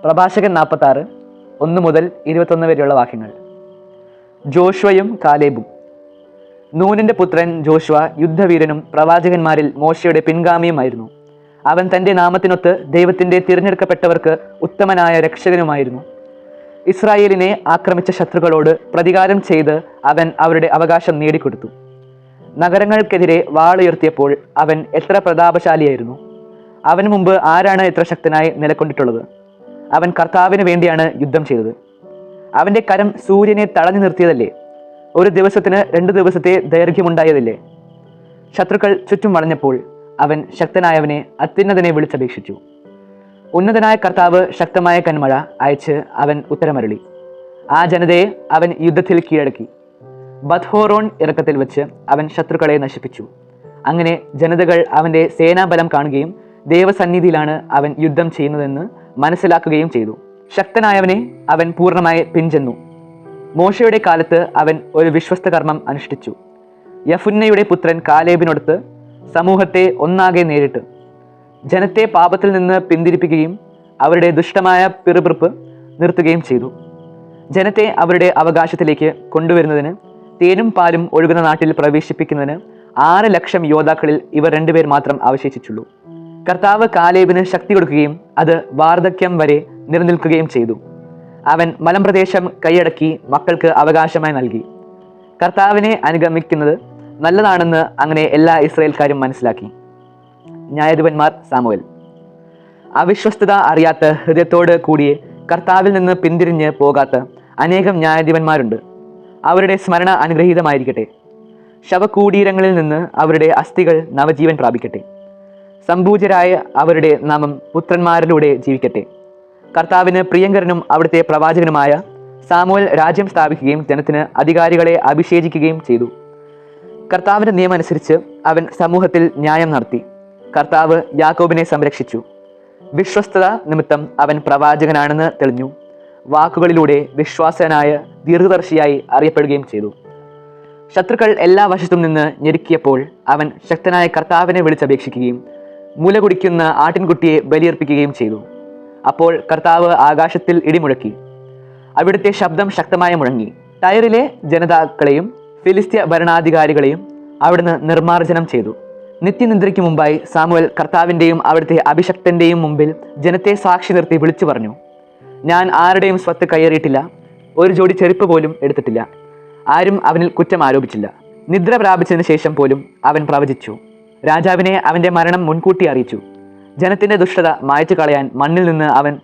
പ്രഭാഷകൻ 46 1 മുതൽ 21 വരെയുള്ള വാക്യങ്ങൾ. ജോഷുവയും കാലേബും. നൂനിന്റെ പുത്രൻ ജോഷുവ യുദ്ധവീരനും പ്രവാചകന്മാരിൽ മോശയുടെ പിൻഗാമിയുമായിരുന്നു. അവൻ തൻ്റെ നാമത്തിനൊത്ത് ദൈവത്തിൻ്റെ തിരഞ്ഞെടുക്കപ്പെട്ടവർക്ക് ഉത്തമനായ രക്ഷകനുമായിരുന്നു. ഇസ്രായേലിനെ ആക്രമിച്ച ശത്രുക്കളോട് പ്രതികാരം ചെയ്ത് അവൻ അവരുടെ അവകാശം നേടിക്കൊടുത്തു. നഗരങ്ങൾക്കെതിരെ വാളുയർത്തിയപ്പോൾ അവൻ എത്ര പ്രതാപശാലിയായിരുന്നു. അവന് മുമ്പ് ആരാണ് എത്ര ശക്തനായി നിലകൊണ്ടിട്ടുള്ളത്? അവൻ കർത്താവിന് വേണ്ടിയാണ് യുദ്ധം ചെയ്തത്. അവൻ്റെ കരം സൂര്യനെ തടഞ്ഞു നിർത്തിയതല്ലേ? ഒരു ദിവസത്തിന് 2 ദിവസത്തെ ദൈർഘ്യമുണ്ടായതല്ലേ? ശത്രുക്കൾ ചുറ്റും വളഞ്ഞപ്പോൾ അവൻ ശക്തനായവനെ അത്യുന്നതനെ വിളിച്ചപേക്ഷിച്ചു. ഉന്നതനായ കർത്താവ് ശക്തമായ കന്മഴ അയച്ച് അവൻ ഉത്തരമരുളി. ആ ജനതയെ അവൻ യുദ്ധത്തിൽ കീഴടക്കി. ബത്ഹോറോൺ ഇറക്കത്തിൽ വെച്ച് അവൻ ശത്രുക്കളെ നശിപ്പിച്ചു. അങ്ങനെ ജനതകൾ അവൻ്റെ സേനാബലം കാണുകയും ദൈവസന്നിധിയിലാണ് അവൻ യുദ്ധം ചെയ്യുന്നതെന്ന് മനസ്സിലാക്കുകയും ചെയ്തു. ശക്തനായവനെ അവൻ പൂർണ്ണമായി പിൻചെന്നു. മോശയുടെ കാലത്ത് അവൻ ഒരു വിശ്വസ്ത കർമ്മം അനുഷ്ഠിച്ചു. യഫുന്നയുടെ പുത്രൻ കാലേബിനോടത്ത് സമൂഹത്തെ ഒന്നാകെ നേരിട്ട് ജനത്തെ പാപത്തിൽ നിന്ന് പിന്തിരിപ്പിക്കുകയും അവരുടെ ദുഷ്ടമായ പിറുപിറുപ്പ് നിർത്തുകയും ചെയ്തു. ജനത്തെ അവരുടെ അവകാശത്തിലേക്ക് കൊണ്ടുവരുന്നതിന് തേനും പാലും ഒഴുകുന്ന നാട്ടിൽ പ്രവേശിപ്പിക്കുന്നതിന് 6 ലക്ഷം യോദ്ധാക്കളിൽ ഇവർ 2 പേർ മാത്രം അവശേഷിച്ചുള്ളൂ. കർത്താവ് കാലേബിന് ശക്തി കൊടുക്കുകയും അത് വാർദ്ധക്യം വരെ നിലനിൽക്കുകയും ചെയ്തു. അവൻ മലമ്പ്രദേശം കൈയടക്കി മക്കൾക്ക് അവകാശമായി നൽകി. കർത്താവിനെ അനുഗമിക്കുന്നത് നല്ലതാണെന്ന് അങ്ങനെ എല്ലാ ഇസ്രായേൽക്കാരും മനസ്സിലാക്കി. ന്യായാധിപന്മാർ സാമുവേൽ. അവിശ്വസ്തത അറിയാത്ത ഹൃദയത്തോട് കൂടിയ കർത്താവിൽ നിന്ന് പിന്തിരിഞ്ഞ് പോകാത്ത അനേകം ന്യായാധിപന്മാരുണ്ട്. അവരുടെ സ്മരണ അനുഗ്രഹീതമായിരിക്കട്ടെ. ശവകൂടീരങ്ങളിൽ നിന്ന് അവരുടെ അസ്ഥികൾ നവജീവൻ പ്രാപിക്കട്ടെ. സംപൂജ്യരായ അവരുടെ നാമം പുത്രന്മാരിലൂടെ ജീവിക്കട്ടെ. കർത്താവിന് പ്രിയങ്കരനും അവിടുത്തെ പ്രവാചകനുമായ സാമുവേൽ രാജ്യം സ്ഥാപിക്കുകയും ജനത്തിന് അധികാരികളെ അഭിഷേചിക്കുകയും ചെയ്തു. കർത്താവിൻ്റെ നിയമം അനുസരിച്ച് അവൻ സമൂഹത്തിൽ ന്യായം നടത്തി. കർത്താവ് യാക്കോബിനെ സംരക്ഷിച്ചു. വിശ്വസ്തത നിമിത്തം അവൻ പ്രവാചകനാണെന്ന് തെളിഞ്ഞു. വാക്കുകളിലൂടെ വിശ്വാസനായ ദീർഘദർശിയായി അറിയപ്പെടുകയും ചെയ്തു. ശത്രുക്കൾ എല്ലാ വശത്തും നിന്ന് ഞെരുക്കിയപ്പോൾ അവൻ ശക്തനായ കർത്താവിനെ വിളിച്ചപേക്ഷിക്കുകയും മുല കുടിക്കുന്ന ആട്ടിൻകുട്ടിയെ ബലിയർപ്പിക്കുകയും ചെയ്തു. അപ്പോൾ കർത്താവ് ആകാശത്തിൽ ഇടിമുഴക്കി. അവിടുത്തെ ശബ്ദം ശക്തമായി മുഴങ്ങി. ടയറിലെ ജനതാക്കളെയും ഫിലിസ്ത്യ ഭരണാധികാരികളെയും അവിടുന്ന് നിർമ്മാർജ്ജനം ചെയ്തു. നിത്യനിദ്രയ്ക്ക് മുമ്പായി സാമുവേൽ കർത്താവിൻ്റെയും അവിടുത്തെ അഭിഷക്തൻ്റെയും മുമ്പിൽ ജനത്തെ സാക്ഷി നിർത്തി വിളിച്ചു പറഞ്ഞു, ഞാൻ ആരുടെയും സ്വത്ത് കയ്യേറിയിട്ടില്ല, ഒരു ജോഡി ചെരുപ്പ് പോലും എടുത്തിട്ടില്ല. ആരും അവനിൽ കുറ്റം ആരോപിച്ചില്ല. നിദ്ര പ്രാപിച്ചതിന് ശേഷം പോലും അവൻ പ്രവചിച്ചു. രാജാവിനെ അവൻ്റെ മരണം മുൻകൂട്ടി അറിയിച്ചു. ജനത്തിൻ്റെ ദുഷ്ടത മായ്ച്ചു കളയാൻ മണ്ണിൽ നിന്ന് അവൻ